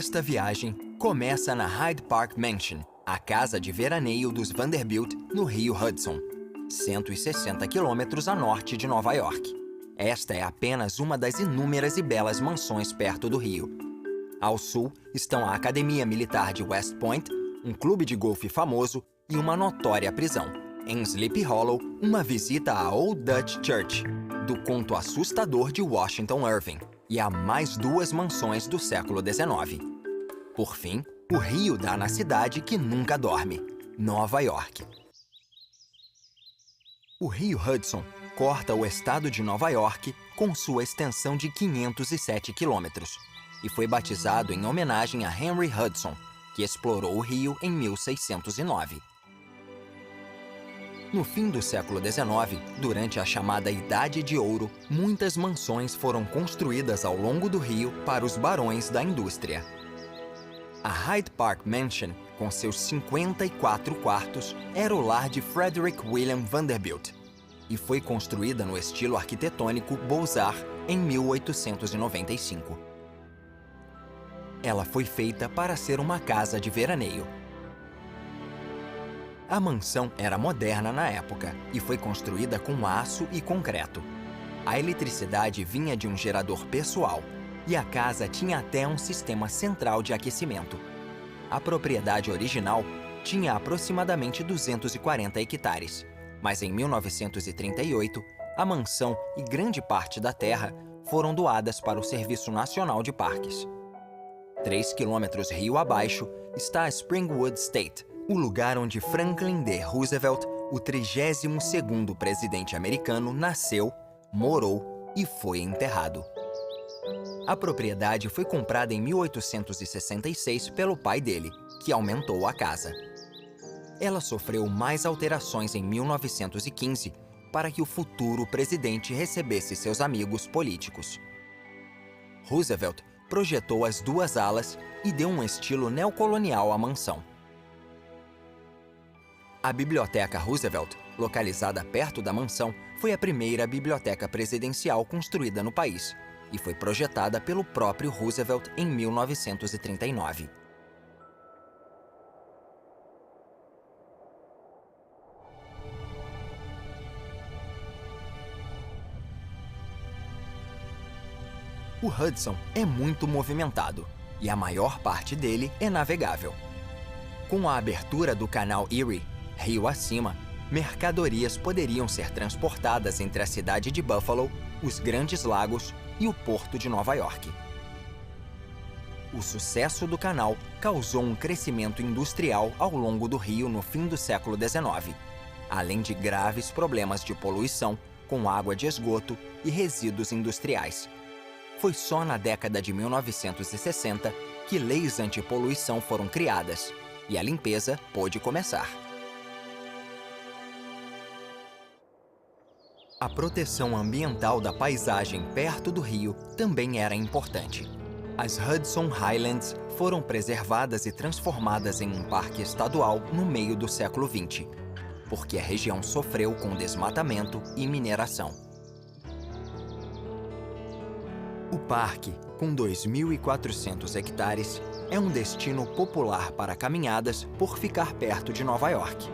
Esta viagem começa na Hyde Park Mansion, a casa de veraneio dos Vanderbilt, no Rio Hudson, 160 quilômetros a norte de Nova York. Esta é apenas uma das inúmeras e belas mansões perto do rio. Ao sul estão a Academia Militar de West Point, um clube de golfe famoso e uma notória prisão. Em Sleepy Hollow, uma visita à Old Dutch Church, do conto assustador de Washington Irving, e há mais duas mansões do século XIX. Por fim, o rio dá na cidade que nunca dorme, Nova York. O rio Hudson corta o estado de Nova York com sua extensão de 507 quilômetros e foi batizado em homenagem a Henry Hudson, que explorou o rio em 1609. No fim do século XIX, durante a chamada Idade de Ouro, muitas mansões foram construídas ao longo do rio para os barões da indústria. A Hyde Park Mansion, com seus 54 quartos, era o lar de Frederick William Vanderbilt e foi construída no estilo arquitetônico Beaux-Arts em 1895. Ela foi feita para ser uma casa de veraneio. A mansão era moderna na época e foi construída com aço e concreto. A eletricidade vinha de um gerador pessoal e a casa tinha até um sistema central de aquecimento. A propriedade original tinha aproximadamente 240 hectares, mas em 1938, a mansão e grande parte da terra foram doadas para o Serviço Nacional de Parques. 3 quilômetros rio abaixo está Springwood State, o lugar onde Franklin D. Roosevelt, o 32º presidente americano, nasceu, morou e foi enterrado. A propriedade foi comprada em 1866 pelo pai dele, que aumentou a casa. Ela sofreu mais alterações em 1915 para que o futuro presidente recebesse seus amigos políticos. Roosevelt projetou as duas alas e deu um estilo neocolonial à mansão. A Biblioteca Roosevelt, localizada perto da mansão, foi a primeira biblioteca presidencial construída no país e foi projetada pelo próprio Roosevelt em 1939. O Hudson é muito movimentado e a maior parte dele é navegável. Com a abertura do canal Erie, rio acima, mercadorias poderiam ser transportadas entre a cidade de Buffalo, os Grandes Lagos e o porto de Nova York. O sucesso do canal causou um crescimento industrial ao longo do rio no fim do século XIX, além de graves problemas de poluição com água de esgoto e resíduos industriais. Foi só na década de 1960 que leis antipoluição foram criadas e a limpeza pôde começar. A proteção ambiental da paisagem perto do rio também era importante. As Hudson Highlands foram preservadas e transformadas em um parque estadual no meio do século XX, porque a região sofreu com desmatamento e mineração. O parque, com 2.400 hectares, é um destino popular para caminhadas por ficar perto de Nova York.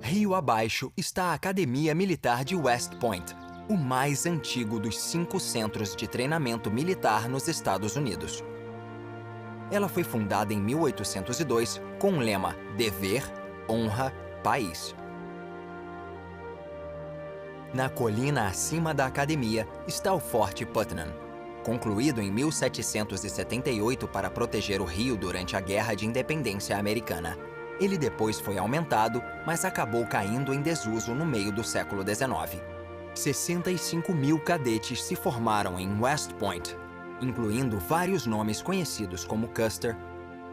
Rio abaixo está a Academia Militar de West Point, o mais antigo dos 5 centros de treinamento militar nos Estados Unidos. Ela foi fundada em 1802 com o lema Dever, Honra, País. Na colina acima da academia está o Forte Putnam, concluído em 1778 para proteger o rio durante a Guerra de Independência Americana. Ele depois foi aumentado, mas acabou caindo em desuso no meio do século XIX. 65.000 cadetes se formaram em West Point, incluindo vários nomes conhecidos como Custer,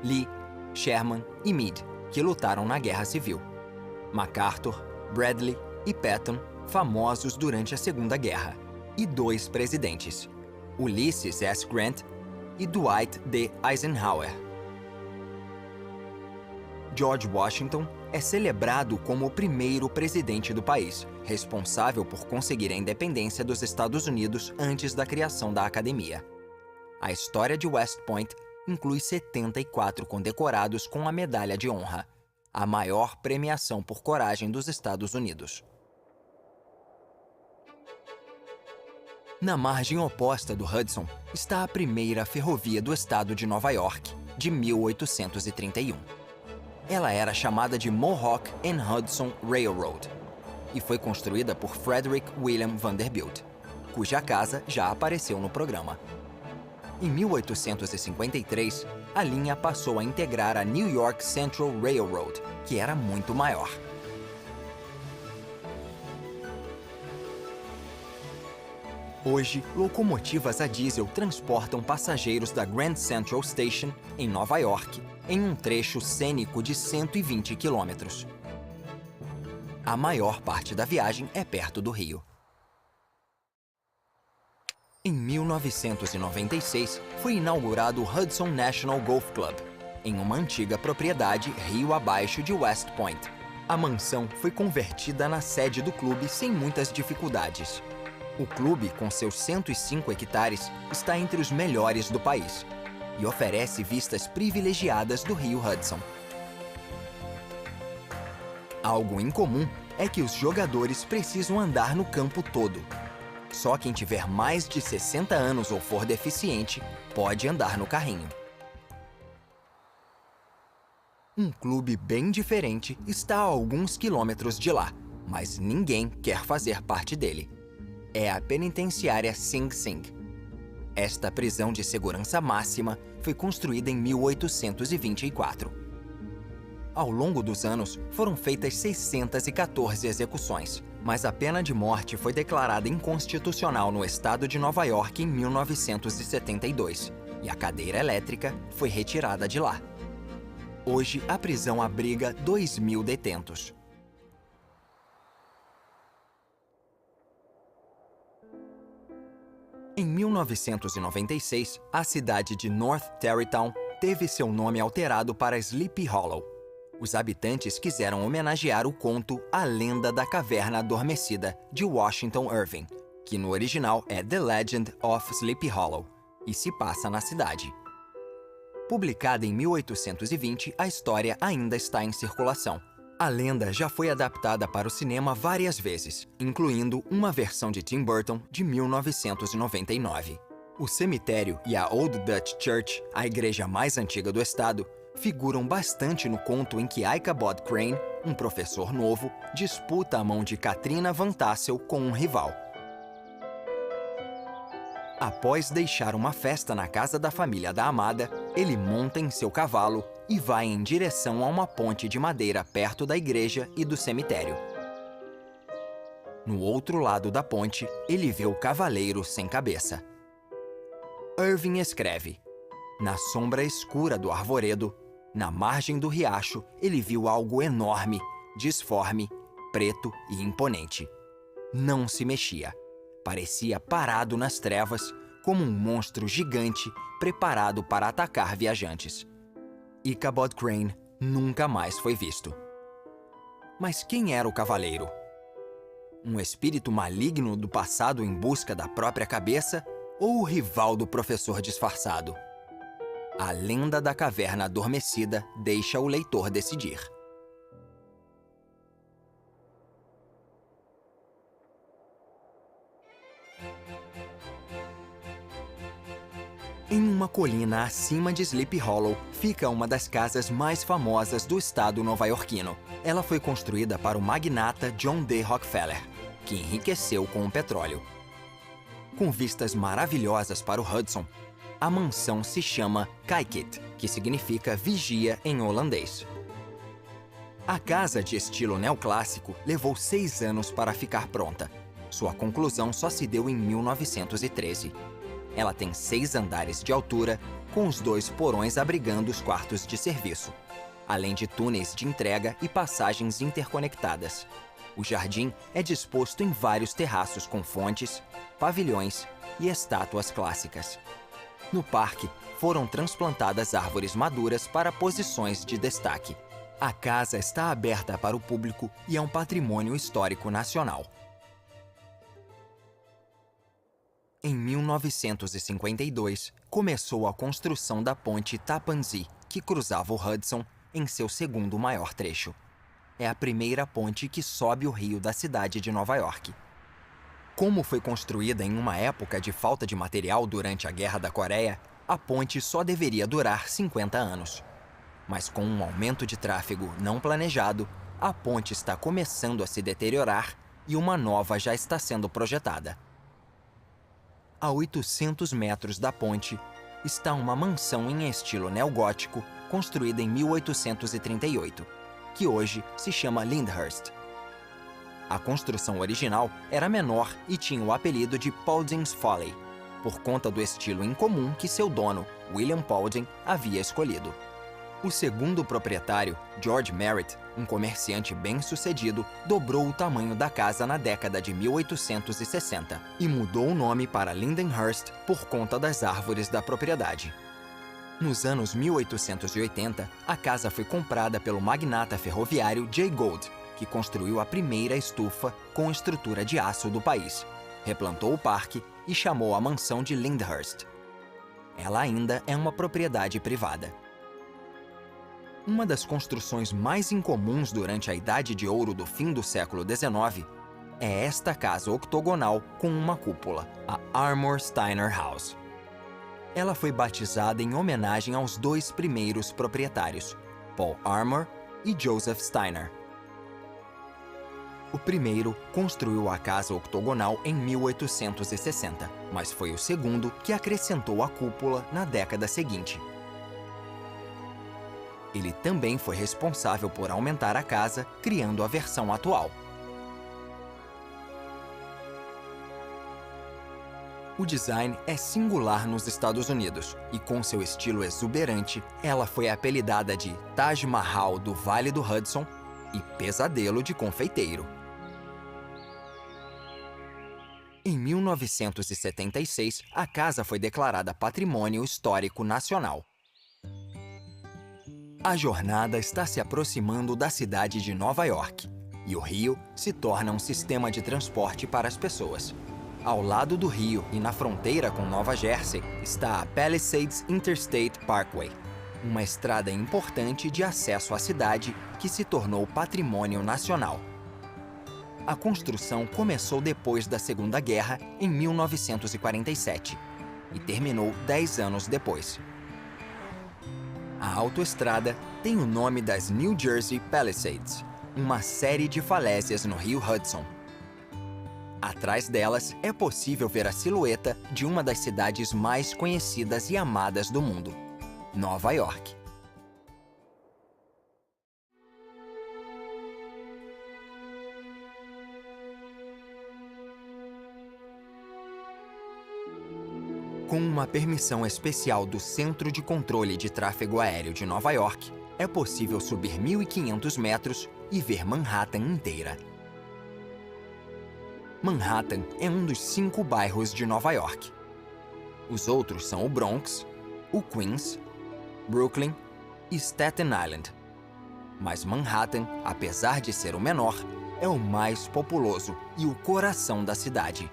Lee, Sherman e Meade, que lutaram na Guerra Civil. MacArthur, Bradley e Patton, famosos durante a Segunda Guerra, e 2 presidentes, Ulysses S. Grant e Dwight D. Eisenhower. George Washington, É celebrado como o primeiro presidente do país, responsável por conseguir a independência dos Estados Unidos antes da criação da academia. A história de West Point inclui 74 condecorados com a Medalha de Honra, a maior premiação por coragem dos Estados Unidos. Na margem oposta do Hudson está a primeira ferrovia do estado de Nova York, de 1831. Ela era chamada de Mohawk and Hudson Railroad e foi construída por Frederick William Vanderbilt, cuja casa já apareceu no programa. Em 1853, a linha passou a integrar a New York Central Railroad, que era muito maior. Hoje, locomotivas a diesel transportam passageiros da Grand Central Station, em Nova York, em um trecho cênico de 120 quilômetros. A maior parte da viagem é perto do rio. Em 1996, foi inaugurado o Hudson National Golf Club, em uma antiga propriedade rio abaixo de West Point. A mansão foi convertida na sede do clube sem muitas dificuldades. O clube, com seus 105 hectares, está entre os melhores do país e oferece vistas privilegiadas do rio Hudson. Algo incomum é que os jogadores precisam andar no campo todo. Só quem tiver mais de 60 anos ou for deficiente pode andar no carrinho. Um clube bem diferente está a alguns quilômetros de lá, mas ninguém quer fazer parte dele. É a penitenciária Sing Sing. Esta prisão de segurança máxima foi construída em 1824. Ao longo dos anos, foram feitas 614 execuções, mas a pena de morte foi declarada inconstitucional no estado de Nova York em 1972, e a cadeira elétrica foi retirada de lá. Hoje, a prisão abriga 2.000 detentos. Em 1996, a cidade de North Tarrytown teve seu nome alterado para Sleepy Hollow. Os habitantes quiseram homenagear o conto A Lenda da Caverna Adormecida, de Washington Irving, que no original é The Legend of Sleepy Hollow, e se passa na cidade. Publicada em 1820, a história ainda está em circulação. A lenda já foi adaptada para o cinema várias vezes, incluindo uma versão de Tim Burton de 1999. O cemitério e a Old Dutch Church, a igreja mais antiga do estado, figuram bastante no conto em que Ichabod Crane, um professor novo, disputa a mão de Katrina Van Tassel com um rival. Após deixar uma festa na casa da família da amada, ele monta em seu cavalo e vai em direção a uma ponte de madeira perto da igreja e do cemitério. No outro lado da ponte, ele vê o cavaleiro sem cabeça. Irving escreve: na sombra escura do arvoredo, na margem do riacho, ele viu algo enorme, disforme, preto e imponente. Não se mexia. Parecia parado nas trevas, como um monstro gigante preparado para atacar viajantes. Ichabod Crane nunca mais foi visto. Mas quem era o cavaleiro? Um espírito maligno do passado em busca da própria cabeça ou o rival do professor disfarçado? A lenda da caverna adormecida deixa o leitor decidir. Em uma colina acima de Sleepy Hollow, fica uma das casas mais famosas do estado nova-iorquino. Ela foi construída para o magnata John D. Rockefeller, que enriqueceu com o petróleo. Com vistas maravilhosas para o Hudson, a mansão se chama Kijkit, que significa vigia em holandês. A casa de estilo neoclássico levou 6 anos para ficar pronta. Sua conclusão só se deu em 1913. Ela tem 6 andares de altura, com os 2 porões abrigando os quartos de serviço, além de túneis de entrega e passagens interconectadas. O jardim é disposto em vários terraços com fontes, pavilhões e estátuas clássicas. No parque, foram transplantadas árvores maduras para posições de destaque. A casa está aberta para o público e é um patrimônio histórico nacional. Em 1952, começou a construção da ponte Tappan Zee, que cruzava o Hudson em seu segundo maior trecho. É a primeira ponte que sobe o rio da cidade de Nova York. Como foi construída em uma época de falta de material durante a Guerra da Coreia, a ponte só deveria durar 50 anos. Mas com um aumento de tráfego não planejado, a ponte está começando a se deteriorar e uma nova já está sendo projetada. A 800 metros da ponte está uma mansão em estilo neogótico construída em 1838, que hoje se chama Lyndhurst. A construção original era menor e tinha o apelido de Paulding's Folly, por conta do estilo incomum que seu dono, William Paulding, havia escolhido. O segundo proprietário, George Merritt, um comerciante bem-sucedido, dobrou o tamanho da casa na década de 1860 e mudou o nome para Lindenhurst por conta das árvores da propriedade. Nos anos 1880, a casa foi comprada pelo magnata ferroviário Jay Gould, que construiu a primeira estufa com estrutura de aço do país, replantou o parque e chamou a mansão de Lyndhurst. Ela ainda é uma propriedade privada. Uma das construções mais incomuns durante a Idade de Ouro do fim do século XIX é esta casa octogonal com uma cúpula, a Armour Steiner House. Ela foi batizada em homenagem aos dois primeiros proprietários, Paul Armour e Joseph Steiner. O primeiro construiu a casa octogonal em 1860, mas foi o segundo que acrescentou a cúpula na década seguinte. Ele também foi responsável por aumentar a casa, criando a versão atual. O design é singular nos Estados Unidos e, com seu estilo exuberante, ela foi apelidada de Taj Mahal do Vale do Hudson e Pesadelo de Confeiteiro. Em 1976, a casa foi declarada Patrimônio Histórico Nacional. A jornada está se aproximando da cidade de Nova York, e o rio se torna um sistema de transporte para as pessoas. Ao lado do rio e na fronteira com Nova Jersey está a Palisades Interstate Parkway, uma estrada importante de acesso à cidade que se tornou patrimônio nacional. A construção começou depois da Segunda Guerra, em 1947, e terminou 10 anos depois. A autoestrada tem o nome das New Jersey Palisades, uma série de falésias no rio Hudson. Atrás delas é possível ver a silhueta de uma das cidades mais conhecidas e amadas do mundo, Nova York. Com uma permissão especial do Centro de Controle de Tráfego Aéreo de Nova York, é possível subir 1.500 metros e ver Manhattan inteira. Manhattan é um dos 5 bairros de Nova York. Os outros são o Bronx, o Queens, Brooklyn e Staten Island. Mas Manhattan, apesar de ser o menor, é o mais populoso e o coração da cidade.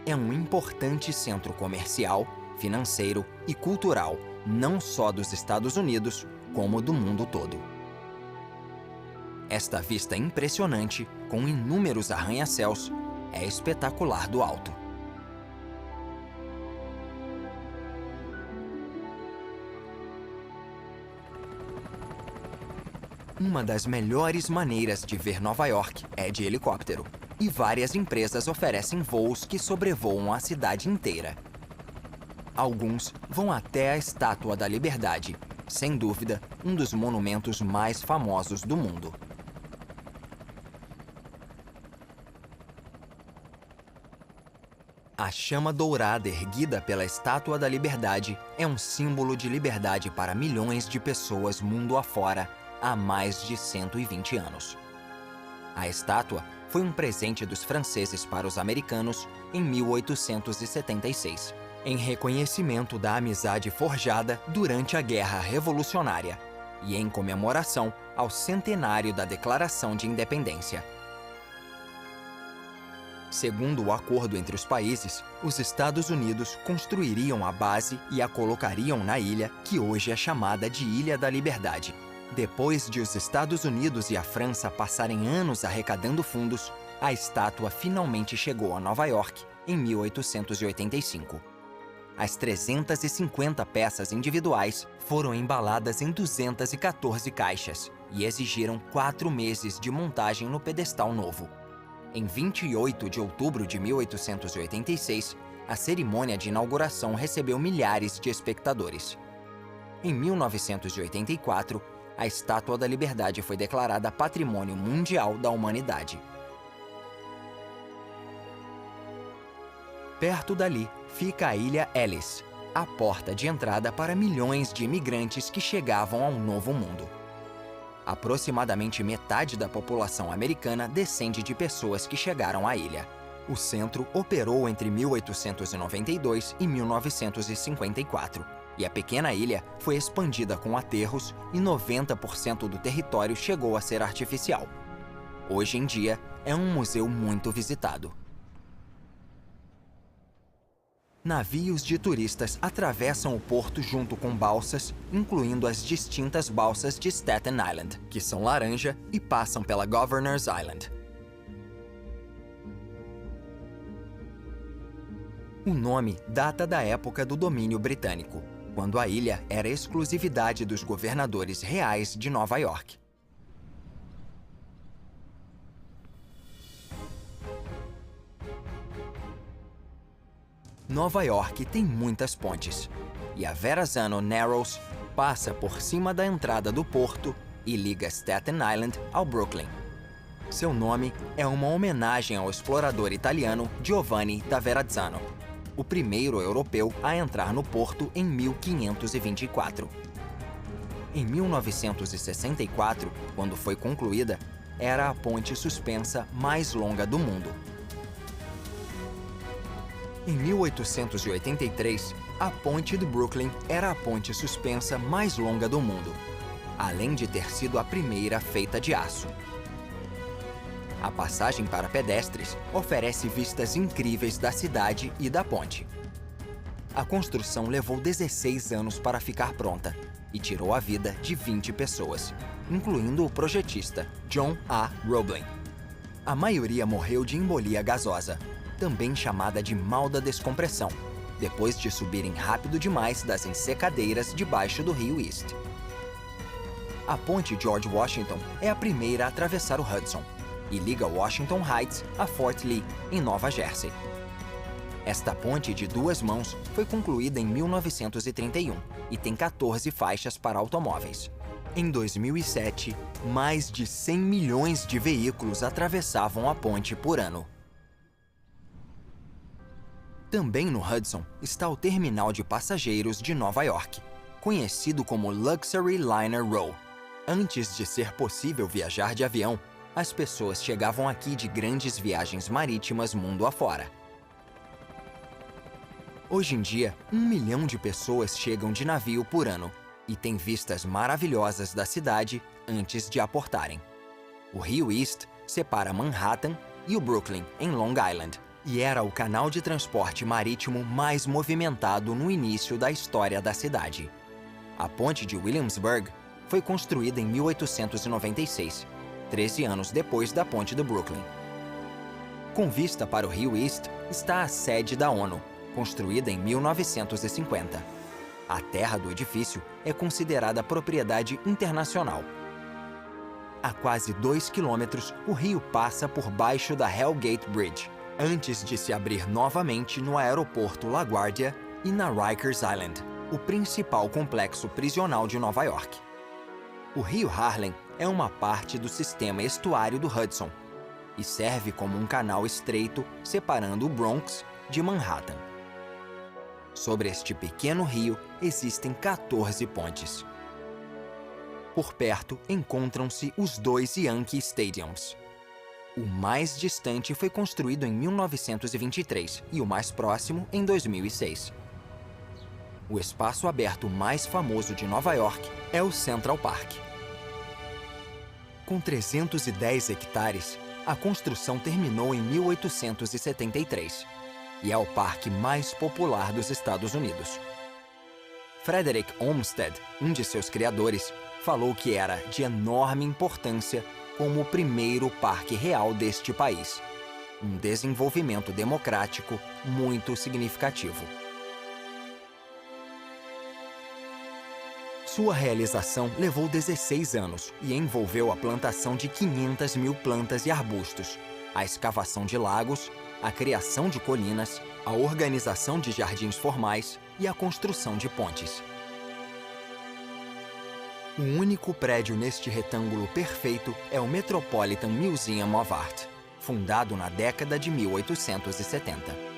É um importante centro comercial, financeiro e cultural, não só dos Estados Unidos, como do mundo todo. Esta vista impressionante, com inúmeros arranha-céus, é espetacular do alto. Uma das melhores maneiras de ver Nova York é de helicóptero, e várias empresas oferecem voos que sobrevoam a cidade inteira. Alguns vão até a Estátua da Liberdade, sem dúvida, um dos monumentos mais famosos do mundo. A chama dourada erguida pela Estátua da Liberdade é um símbolo de liberdade para milhões de pessoas mundo afora há mais de 120 anos. A estátua foi um presente dos franceses para os americanos em 1876, em reconhecimento da amizade forjada durante a Guerra Revolucionária. e em comemoração ao centenário da Declaração de Independência. Segundo o acordo entre os países, os Estados Unidos construiriam a base e a colocariam na ilha, que hoje é chamada de Ilha da Liberdade. Depois de os Estados Unidos e a França passarem anos arrecadando fundos, a estátua finalmente chegou a Nova York em 1885. As 350 peças individuais foram embaladas em 214 caixas e exigiram 4 meses de montagem no pedestal novo. Em 28 de outubro de 1886, a cerimônia de inauguração recebeu milhares de espectadores. Em 1984, a Estátua da Liberdade foi declarada Patrimônio Mundial da Humanidade. Perto dali fica a Ilha Ellis, a porta de entrada para milhões de imigrantes que chegavam ao Novo Mundo. Aproximadamente metade da população americana descende de pessoas que chegaram à ilha. O centro operou entre 1892 e 1954, e a pequena ilha foi expandida com aterros e 90% do território chegou a ser artificial. Hoje em dia, é um museu muito visitado. Navios de turistas atravessam o porto junto com balsas, incluindo as distintas balsas de Staten Island, que são laranja e passam pela Governor's Island. O nome data da época do domínio britânico, quando a ilha era exclusividade dos governadores reais de Nova York. Nova York tem muitas pontes, e a Verrazano Narrows passa por cima da entrada do porto e liga Staten Island ao Brooklyn. Seu nome é uma homenagem ao explorador italiano Giovanni da Verrazzano, o primeiro europeu a entrar no porto em 1524. Em 1964, quando foi concluída, era a ponte suspensa mais longa do mundo. Em 1883, a ponte de Brooklyn era a ponte suspensa mais longa do mundo, além de ter sido a primeira feita de aço. A passagem para pedestres oferece vistas incríveis da cidade e da ponte. A construção levou 16 anos para ficar pronta e tirou a vida de 20 pessoas, incluindo o projetista John A. Roebling. A maioria morreu de embolia gasosa, também chamada de mal da descompressão, depois de subirem rápido demais das ensecadeiras debaixo do rio East. A ponte George Washington é a primeira a atravessar o Hudson e liga Washington Heights a Fort Lee, em Nova Jersey. Esta ponte de 2 mãos foi concluída em 1931 e tem 14 faixas para automóveis. Em 2007, mais de 100 milhões de veículos atravessavam a ponte por ano. Também no Hudson está o terminal de passageiros de Nova York, conhecido como Luxury Liner Row. Antes de ser possível viajar de avião, as pessoas chegavam aqui de grandes viagens marítimas mundo afora. Hoje em dia, 1 milhão de pessoas chegam de navio por ano e têm vistas maravilhosas da cidade antes de aportarem. O rio East separa Manhattan e o Brooklyn, em Long Island, e era o canal de transporte marítimo mais movimentado no início da história da cidade. A ponte de Williamsburg foi construída em 1896, 13 anos depois da ponte do Brooklyn. Com vista para o rio East está a sede da ONU, construída em 1950. A terra do edifício é considerada propriedade internacional. A quase 2 quilômetros, o rio passa por baixo da Hellgate Bridge, antes de se abrir novamente no aeroporto LaGuardia e na Rikers Island, o principal complexo prisional de Nova York. O rio Harlem é uma parte do sistema estuário do Hudson e serve como um canal estreito separando o Bronx de Manhattan. Sobre este pequeno rio existem 14 pontes. Por perto encontram-se os 2 Yankee Stadiums. O mais distante foi construído em 1923 e o mais próximo em 2006. O espaço aberto mais famoso de Nova York é o Central Park. Com 310 hectares, a construção terminou em 1873 e é o parque mais popular dos Estados Unidos. Frederick Olmsted, um de seus criadores, falou que era de enorme importância como o primeiro parque real deste país. Um desenvolvimento democrático muito significativo. Sua realização levou 16 anos e envolveu a plantação de 500 mil plantas e arbustos, a escavação de lagos, a criação de colinas, a organização de jardins formais e a construção de pontes. O único prédio neste retângulo perfeito é o Metropolitan Museum of Art, fundado na década de 1870.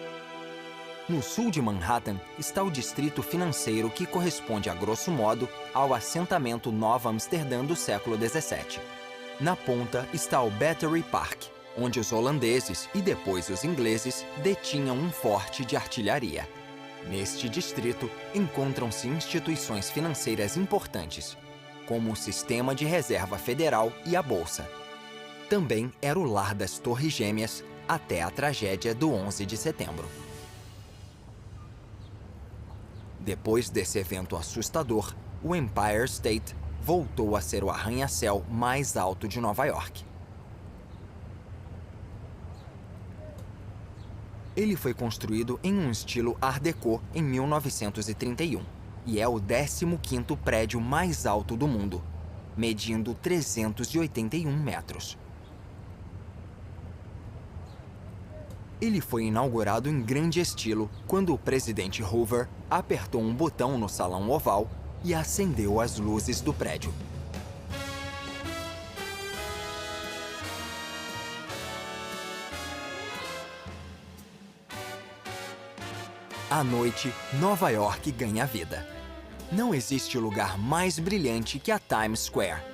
No sul de Manhattan está o distrito financeiro que corresponde, a grosso modo, ao assentamento Nova Amsterdã do século XVII. Na ponta está o Battery Park, onde os holandeses e depois os ingleses detinham um forte de artilharia. Neste distrito encontram-se instituições financeiras importantes, como o Sistema de Reserva Federal e a Bolsa. Também era o lar das Torres Gêmeas até a tragédia do 11 de setembro. Depois desse evento assustador, o Empire State voltou a ser o arranha-céu mais alto de Nova York. Ele foi construído em um estilo Art Deco em 1931 e é o 15º prédio mais alto do mundo, medindo 381 metros. Ele foi inaugurado em grande estilo quando o presidente Hoover apertou um botão no Salão Oval e acendeu as luzes do prédio. À noite, Nova York ganha vida. Não existe lugar mais brilhante que a Times Square.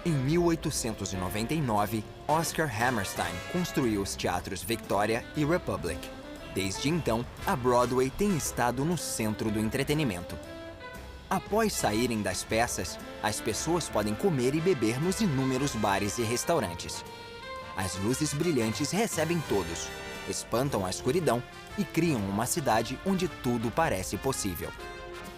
Em 1899, Oscar Hammerstein construiu os teatros Victoria e Republic. Desde então, a Broadway tem estado no centro do entretenimento. Após saírem das peças, as pessoas podem comer e beber nos inúmeros bares e restaurantes. As luzes brilhantes recebem todos, espantam a escuridão e criam uma cidade onde tudo parece possível.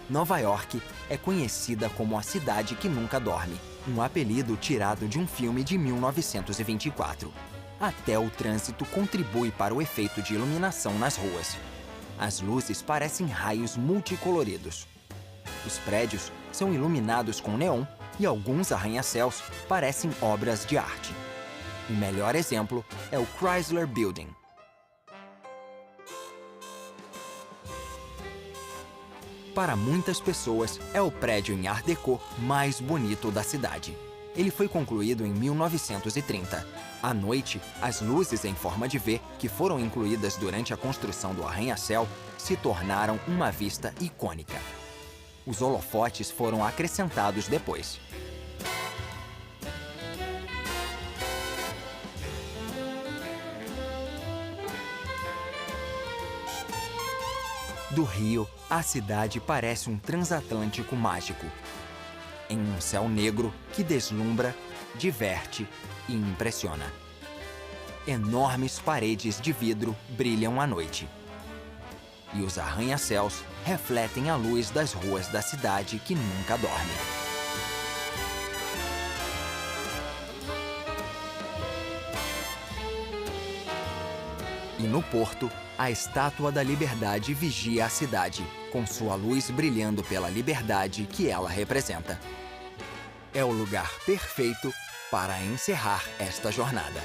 Nova York é conhecida como a cidade que nunca dorme, um apelido tirado de um filme de 1924. Até o trânsito contribui para o efeito de iluminação nas ruas. As luzes parecem raios multicoloridos. Os prédios são iluminados com neon e alguns arranha-céus parecem obras de arte. O melhor exemplo é o Chrysler Building. Para muitas pessoas, é o prédio em Art Deco mais bonito da cidade. Ele foi concluído em 1930. À noite, as luzes em forma de V, que foram incluídas durante a construção do arranha-céu, se tornaram uma vista icônica. Os holofotes foram acrescentados depois. Do Rio, a cidade parece um transatlântico mágico, em um céu negro que deslumbra, diverte e impressiona. Enormes paredes de vidro brilham à noite. E os arranha-céus refletem a luz das ruas da cidade que nunca dorme. E no porto, a Estátua da Liberdade vigia a cidade, com sua luz brilhando pela liberdade que ela representa. É o lugar perfeito para encerrar esta jornada.